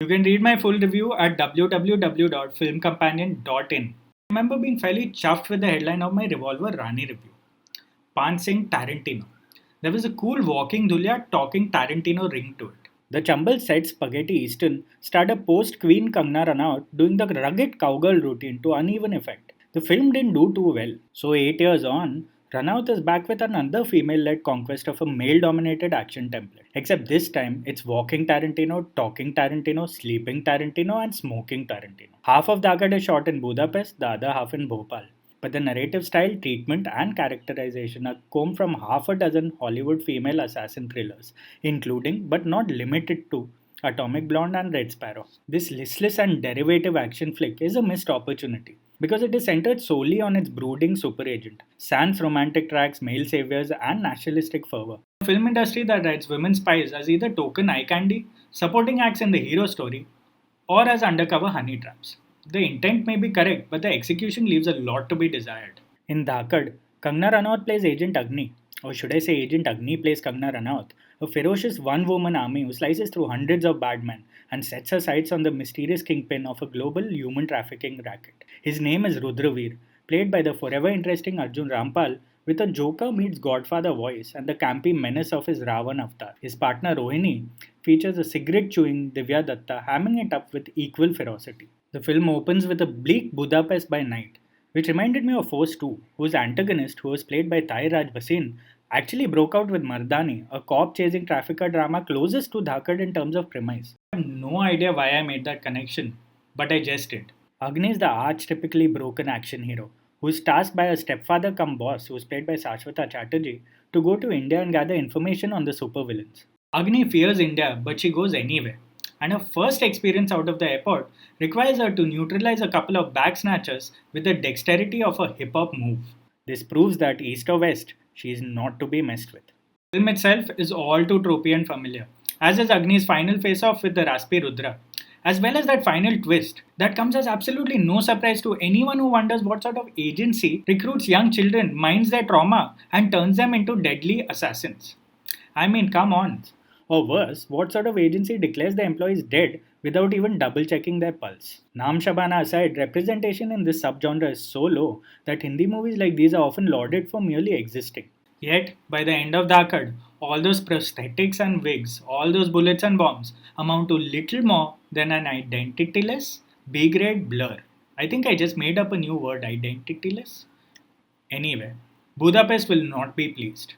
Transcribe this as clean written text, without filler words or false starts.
You can read my full review at www.filmcompanion.in. I remember being fairly chuffed with the headline of my Revolver Rani review. Pan Singh Tarantino. There was a cool walking Dulya talking Tarantino ring to it. The Chambal set Spaghetti Eastern starred a post Queen Kangana Ranaut doing the rugged cowgirl routine to uneven effect. The film didn't do too well, so 8 years on, Ranaut is back with another female led conquest of a male dominated action template. Except this time, it's walking Tarantino, talking Tarantino, sleeping Tarantino, and smoking Tarantino. Half of Dhaakad is shot in Budapest, the other half in Bhopal. But the narrative style, treatment, and characterization are combed from half a dozen Hollywood female assassin thrillers, including but not limited to Atomic Blonde and Red Sparrow. This listless and derivative action flick is a missed opportunity because it is centered solely on its brooding super agent, sans romantic tracks, male saviors, and nationalistic fervor. A film industry that writes women spies as either token eye candy, supporting acts in the hero story, or as undercover honey traps. The intent may be correct, but the execution leaves a lot to be desired. In Dhaakad, Kangana Ranaut plays Agent Agni, or should I say Agent Agni plays Kangana Ranaut, a ferocious one-woman army who slices through hundreds of bad men and sets her sights on the mysterious kingpin of a global human trafficking racket. His name is Rudraveer, played by the forever interesting Arjun Rampal, with a Joker meets Godfather voice and the campy menace of his Ravan avatar. His partner Rohini features a cigarette-chewing Divya Datta, hamming it up with equal ferocity. The film opens with a bleak Budapest by night, which reminded me of Force 2, whose antagonist, who was played by Thai Raj Bhasin, actually broke out with Mardani, a cop chasing trafficker drama closest to Dhaakad in terms of premise. I have no idea why I made that connection, but I just did. Agni is the archetypically broken action hero, who is tasked by a stepfather come boss, who is played by Shashwata Chatterjee, to go to India and gather information on the supervillains. Agni fears India, but she goes anyway, and her first experience out of the airport requires her to neutralize a couple of bag snatchers with the dexterity of a hip hop move. This proves that east or west, she is not to be messed with. The film itself is all too tropey and familiar, as is Agni's final face off with the raspy Rudra, as well as that final twist that comes as absolutely no surprise to anyone who wonders what sort of agency recruits young children, minds their trauma, and turns them into deadly assassins. I mean, come on. Or worse, what sort of agency declares the employees dead without even double checking their pulse? Naam Shabana aside, representation in this subgenre is so low that Hindi movies like these are often lauded for merely existing. Yet, by the end of Dhaakad, all those prosthetics and wigs, all those bullets and bombs amount to little more than an identityless B-grade blur. I think I just made up a new word, identityless. Anyway, Budapest will not be pleased.